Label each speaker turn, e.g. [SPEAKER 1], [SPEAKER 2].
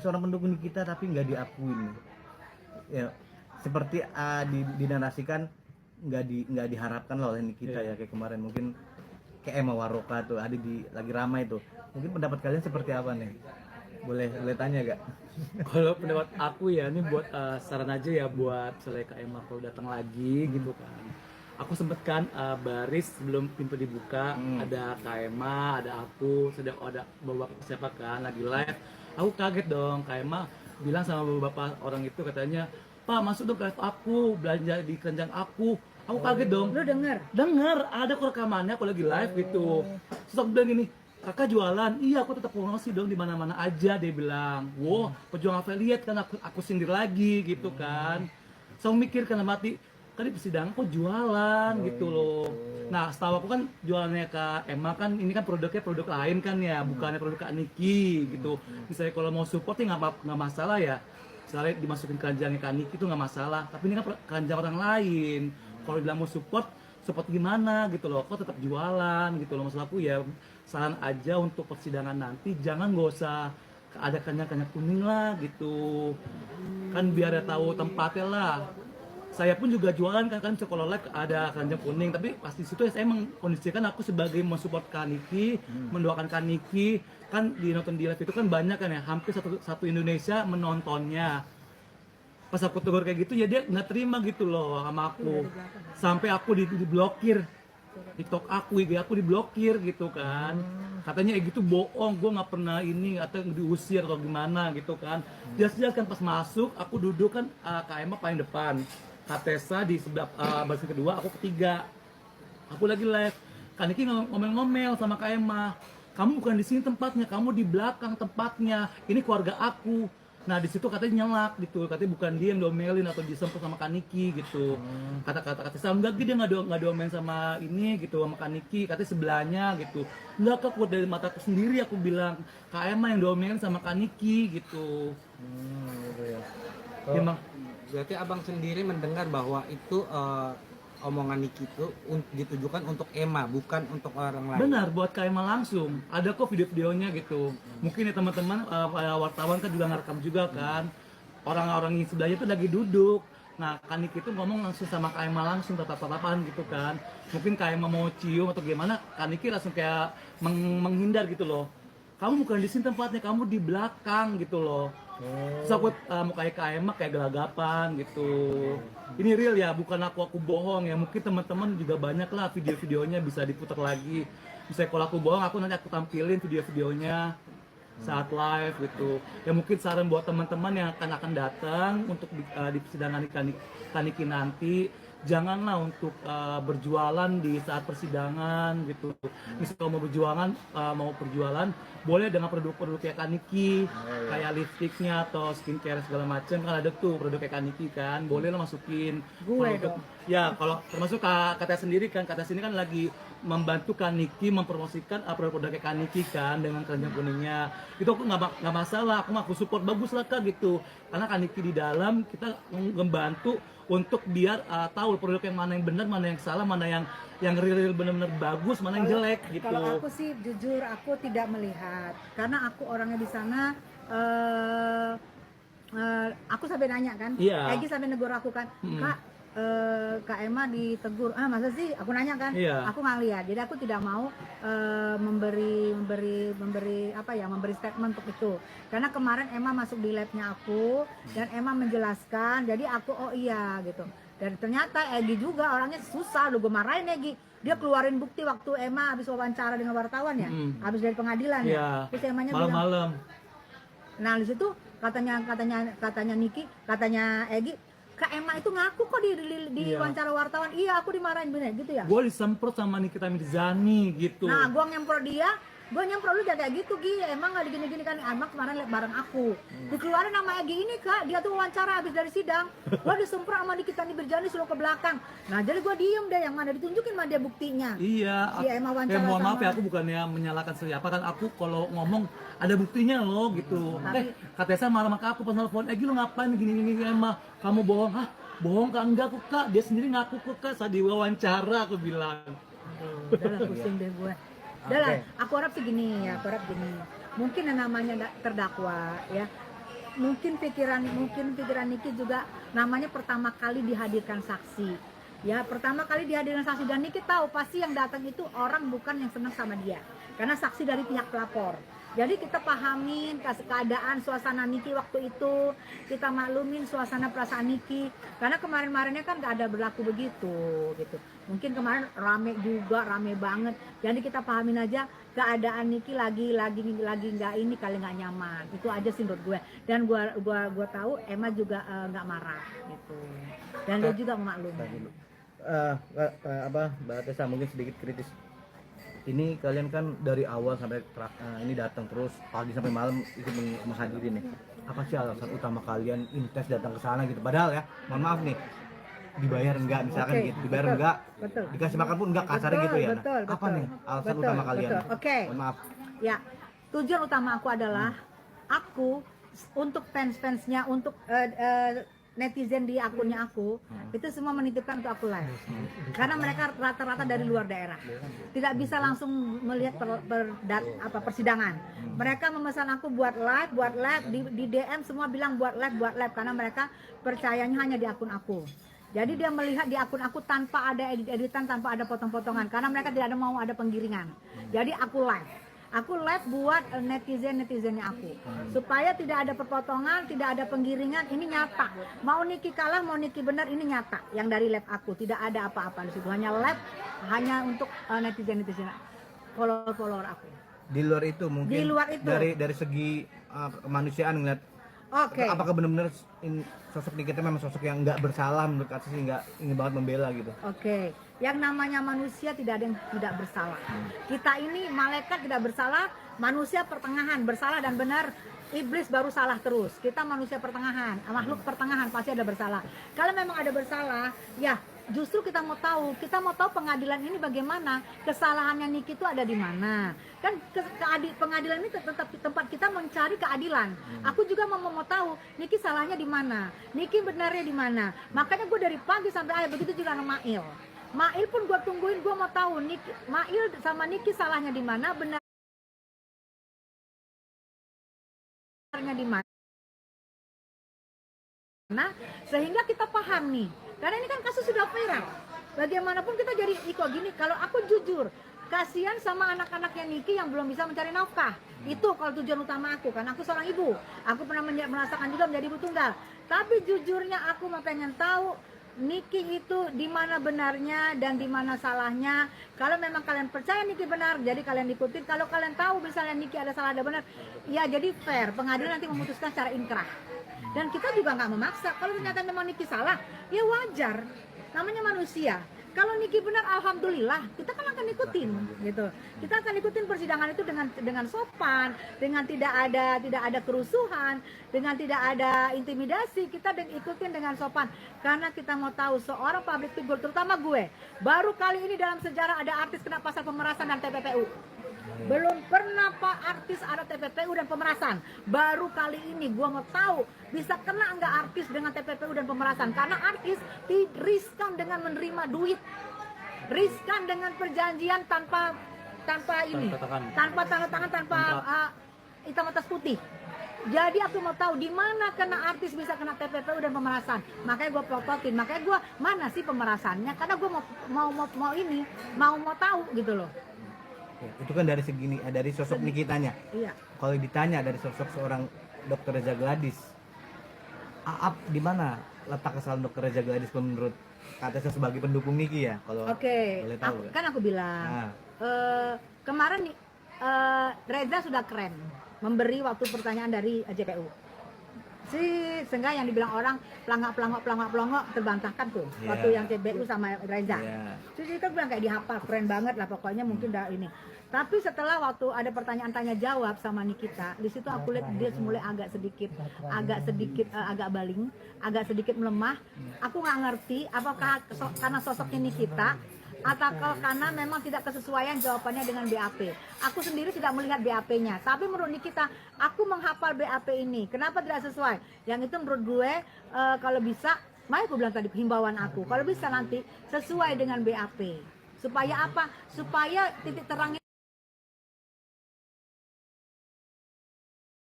[SPEAKER 1] seorang pendukung kita tapi nggak diakuin ya, seperti dinarasikan nggak diharapkan lah oleh Nikita ya, kayak kemarin mungkin kayak Emma Waroka tuh ada lagi ramai tuh. Mungkin pendapat kalian seperti apa nih, boleh tanya gak?
[SPEAKER 2] Kalau pendapat aku ya, ini buat saran aja ya buat misalnya Kak Emma kalau datang lagi gitu kan. Aku sempet kan baris sebelum pintu dibuka, ada Kak Emma, ada aku, ada beberapa siapa kan lagi live. Aku kaget dong, Kak Emma bilang sama beberapa orang itu katanya, Pak masuk dong ke live aku, belanja di keranjang aku. Aku kaget dong.
[SPEAKER 3] Lu denger?
[SPEAKER 2] Dengar, ada kok rekamannya aku lagi live gitu. Terus aku bilang gini, kakak jualan, iya aku tetap promosi dong di mana-mana aja, dia bilang. Wow, pejuang affiliate kan aku sindir lagi gitu kan. So mikir kan mati, kan di persidangan kok jualan gitu loh. Nah setahu aku kan jualannya Kak Emma kan ini kan produk lain kan ya, bukannya produk Kak Niki gitu. Misalnya kalau mau support ya nggak masalah ya. Misalnya dimasukin keranjangnya Kak Niki itu nggak masalah, tapi ini kan keranjang orang lain. Kalau bilang mau support gimana gitu loh, kok tetap jualan gitu loh. Maksud aku ya saran aja untuk persidangan nanti jangan nggak usah ada keranjang kuning lah gitu, kan biar ada tahu tempatnya lah. Saya pun juga jualan kan sekolah live ada keranjang kuning, tapi pasti situ saya mengkondisikan aku sebagai mensupport Kaniki, mendoakan Kaniki. Kan di nonton di live itu kan banyak kan ya, hampir satu Indonesia menontonnya. Pas aku tegur kayak gitu ya dia nggak terima gitu loh sama aku, sampai aku diblokir TikTok aku, IG aku diblokir gitu kan. Katanya gitu bohong, gue nggak pernah ini atau diusir atau gimana gitu kan. Jelas-jelas kan pas masuk aku duduk kan Kak Emma paling depan, Katesa di sebelah baris kedua, aku ketiga. Aku lagi live, Kak Niki ngomel-ngomel sama Kak Emma, kamu bukan di sini tempatnya, kamu di belakang tempatnya, ini keluarga aku. Nah di situ katanya nyelak gitu, katanya bukan dia yang domelin atau disempet sama Kak Niki gitu. Kata enggak, dia nggak domelin sama ini gitu sama Kak Niki, katanya sebelahnya gitu. Enggak, kok dari mataku sendiri aku bilang Kak Emma yang domelin sama Kak Niki gitu.
[SPEAKER 1] Gitu ya.
[SPEAKER 2] Ya, Bang.
[SPEAKER 4] Berarti abang sendiri mendengar bahwa itu omongan Niki itu ditujukan untuk Emma, bukan untuk orang lain.
[SPEAKER 2] Benar, buat Kak Emma langsung. Ada kok video-videonya gitu. Mungkin ya teman-teman wartawan kan juga ngerekam juga kan. Orang-orang yang sebelahnya tuh lagi duduk. Nah, Kak Niki itu ngomong langsung sama Kak Emma langsung tatap-tatapan gitu kan. Mungkin Kak Emma mau cium atau gimana, Kak Niki langsung kayak menghindar gitu loh. Kamu bukan di sini tempatnya, kamu di belakang gitu loh. Terus aku mau kayak Kak Emma kayak gelagapan gitu. Ini real ya, bukan aku bohong ya. Mungkin teman-teman juga banyak lah video-videonya bisa diputar lagi. Misalnya kalau aku bohong, nanti aku tampilin video-videonya saat live gitu. Ya mungkin saran buat teman-teman yang akan datang untuk di persidangan Kaniki nanti, janganlah untuk berjualan di saat persidangan gitu. Misalnya kalau mau perjualan, boleh dengan produk-produk kayak Kaniki, kayak lipstiknya atau skincare segala macam kan ada tuh produk kayak Kaniki kan, boleh lah masukin.
[SPEAKER 3] Gue
[SPEAKER 2] Kalau
[SPEAKER 3] dong.
[SPEAKER 2] ya kalau termasuk Kata sendiri kan, Kata sini kan lagi membantu Kaniki mempromosikan produk-produk kayak Kaniki kan dengan keranjang kuningnya. Itu aku nggak masalah, aku support, bagus lah Kak gitu. Karena Kaniki di dalam kita membantu untuk biar tahu produk yang mana yang benar, mana yang salah, mana yang real benar-benar bagus, mana yang jelek gitu.
[SPEAKER 3] Kalau aku sih jujur aku tidak melihat, karena aku orangnya di sana. Aku sampai nanya kan,
[SPEAKER 2] Iya.
[SPEAKER 3] Egi sampai negur aku kan, Kak, Kak Emma ditegur, masa sih? Aku nanya kan,
[SPEAKER 2] Iya.
[SPEAKER 3] aku nggak lihat, jadi aku tidak mau memberi statement untuk itu, karena kemarin Emma masuk di labnya aku dan Emma menjelaskan, jadi aku oh iya gitu. Dan ternyata Egi juga orangnya susah, lu gue marahin Egi, dia keluarin bukti waktu Emma habis wawancara dengan wartawan ya, habis dari pengadilan
[SPEAKER 2] Iya.
[SPEAKER 3] ya, terus Emmanya bilang,
[SPEAKER 2] Malam-malam.
[SPEAKER 3] nah di situ katanya Niki, katanya Egi, Kak Emma itu ngaku kok di
[SPEAKER 2] Iya.
[SPEAKER 3] wawancara wartawan, iya aku dimarahin bener gitu ya.
[SPEAKER 2] Gue disemprot sama Nikita Mirzani gitu.
[SPEAKER 3] Nah gue nyemprot dia, gue nyemprot lu jangan kayak gitu Gi, emang gak digini-gini kan, emang kemarin bareng aku dikeluarin sama Egi ini Kak, dia tuh wawancara habis dari sidang, gue disemprot sama Nikita Mirzani suruh ke belakang. Nah jadi gue diem deh, yang mana ditunjukin sama dia buktinya.
[SPEAKER 2] Iya,
[SPEAKER 3] Iya, Emma wawancara
[SPEAKER 2] mohon maaf
[SPEAKER 3] sama-
[SPEAKER 2] ya, aku bukannya menyalahkan siapa kan, aku kalau ngomong ada buktinya loh gitu.
[SPEAKER 3] Tapi-
[SPEAKER 2] Katanya marah sama aku pas nelfon, Egi lu ngapain gini Emma, kamu bohong. Hah, bohong Kak? Enggak kok Kak, dia sendiri ngaku kok Kak saat diwawancara, aku bilang.
[SPEAKER 3] Udah lah, pusing deh gue. Udah lah, aku harap sih gini ya, aku harap gini. Mungkin yang namanya terdakwa ya, mungkin pikiran Niki juga namanya pertama kali dihadirkan saksi. Ya, pertama kali dihadirkan saksi, dan Niki tahu pasti yang datang itu orang bukan yang senang sama dia. Karena saksi dari pihak pelapor. Jadi kita pahamin keadaan suasana Niki waktu itu, kita maklumin suasana perasaan Niki. Karena kemarin-kemarinnya kan gak ada berlaku begitu gitu. Mungkin kemarin rame banget. Jadi kita pahamin aja keadaan Niki lagi nggak ini, kali nggak nyaman. Itu aja sih menurut gue. Dan gue tahu Emma juga nggak marah gitu. Dan dia juga memaklumi.
[SPEAKER 1] Mbak Tessa mungkin sedikit kritis. Ini kalian kan dari awal sampai ini datang terus pagi sampai malam ikut menghadiri nih. Apa sih alasan utama kalian intens datang ke sana gitu? Padahal ya, mohon maaf nih, dibayar enggak misalkan
[SPEAKER 3] Oke,
[SPEAKER 1] gitu, dibayar
[SPEAKER 3] betul,
[SPEAKER 1] enggak,
[SPEAKER 3] betul.
[SPEAKER 1] dikasih makan pun enggak, kasarnya gitu ya. Nah,
[SPEAKER 3] Betul,
[SPEAKER 1] apa
[SPEAKER 3] betul.
[SPEAKER 1] nih alasan
[SPEAKER 3] Betul,
[SPEAKER 1] utama kalian?
[SPEAKER 3] betul. Oke.
[SPEAKER 1] Mohon maaf.
[SPEAKER 3] Ya, tujuan utama aku adalah aku untuk fans-fansnya, untuk netizen di akunnya aku, itu semua menitipkan untuk aku live. Karena mereka rata-rata dari luar daerah, tidak bisa langsung melihat persidangan. Mereka memesan aku buat live, di DM semua bilang buat live, karena mereka percayanya hanya di akun aku. Jadi dia melihat di akun aku tanpa ada edit-editan, tanpa ada potong-potongan, karena mereka tidak ada mau ada penggiringan. Jadi aku live. Aku live buat netizennya aku, supaya tidak ada perpotongan, tidak ada penggiringan. Ini nyata. Mau Niki kalah, mau Niki benar, ini nyata. Yang dari live aku tidak ada apa-apa di situ. Hanya live, hanya untuk netizen follower aku.
[SPEAKER 1] Di luar itu mungkin.
[SPEAKER 3] Di luar itu.
[SPEAKER 1] Dari segi kemanusiaan ngeliat.
[SPEAKER 3] Oke.
[SPEAKER 1] Apakah benar-benar sosok Nikita memang sosok yang nggak bersalah menurut Kak Sisi, nggak ingin banget membela gitu?
[SPEAKER 3] Oke. Yang namanya manusia tidak ada yang tidak bersalah. Kita ini malaikat tidak bersalah, manusia pertengahan, bersalah dan benar. Iblis baru salah terus. Kita manusia pertengahan, makhluk pertengahan, pasti ada bersalah. Kalau memang ada bersalah, ya justru kita mau tahu pengadilan ini bagaimana, kesalahannya Niki itu ada di mana. Kan pengadilan ini tetap tempat kita mencari keadilan. Aku juga mau tahu Niki salahnya di mana, Niki benarnya di mana. Makanya gue dari pagi sampai akhir, begitu juga sama Mail pun gue tungguin, gue mau tahu Mail sama Niki salahnya di mana, benarnya di mana, sehingga kita paham nih. Karena ini kan kasus sudah viral. Bagaimanapun kita jadi ikut gini. Kalau aku jujur, kasihan sama anak-anaknya Niki yang belum bisa mencari nafkah. Itu kalau tujuan utama aku, karena aku seorang ibu. Aku pernah merasakan juga menjadi ibu tunggal. Tapi jujurnya aku mau pengen tahu Niki itu di mana benarnya dan di mana salahnya. Kalau memang kalian percaya Niki benar, jadi kalian ikutin. Kalau kalian tahu misalnya Niki ada salah ada benar, ya jadi fair. Pengadilan nanti memutuskan secara inkrah. Dan kita juga nggak memaksa. Kalau ternyata memang Niki salah, ya wajar. Namanya manusia. Kalau Niki benar, alhamdulillah, kita kan akan ikutin, gitu. Kita akan ikutin persidangan itu dengan sopan, dengan tidak ada kerusuhan, dengan tidak ada intimidasi. Kita ikutin dengan sopan, karena kita mau tahu seorang public figure, terutama gue, baru kali ini dalam sejarah ada artis kena pasal pemerasan dan TPPU. Belum pernah Pak artis ada TPPU dan pemerasan. Baru kali ini gua mau tahu bisa kena nggak artis dengan TPPU dan pemerasan. Karena artis riskan dengan menerima duit, riskan dengan perjanjian tanpa ini, tanpa tanda tangan, tanpa hitam atas putih. Jadi aku mau tahu di mana kena artis bisa kena TPPU dan pemerasan. Makanya gue plototin, makanya gue mana sih pemerasannya? Karena gue mau tahu gitu loh.
[SPEAKER 1] Ya, itu kan dari segini, dari sosok Nikitanya.
[SPEAKER 3] Iya.
[SPEAKER 1] Kalau ditanya dari sosok seorang Dr. Reza Gladys, di mana letak kesalahan Dr. Reza Gladys menurut Kak sebagai pendukung Niki ya? Kalau boleh tahu.
[SPEAKER 3] Kan aku bilang kemarin Reza sudah keren memberi waktu pertanyaan dari JPU. Si sehingga yang dibilang orang pelangak terbantahkan tuh waktu yang CBU sama Reza. Jadi kan bilang kayak dihafal, keren banget lah pokoknya, mungkin udah ini. Tapi setelah waktu ada pertanyaan tanya jawab sama Nikita, di situ aku lihat dia mulai agak baling, agak sedikit melemah. Aku nggak ngerti apakah karena sosoknya Nikita atau karena memang tidak kesesuaian jawabannya dengan BAP. Aku sendiri tidak melihat BAP-nya, tapi menurut Nikita, aku menghafal BAP ini. Kenapa tidak sesuai? Yang itu menurut gue kalau bisa, makanya aku bilang tadi himbauan aku, kalau bisa nanti sesuai dengan BAP. Supaya apa? Supaya titik terangnya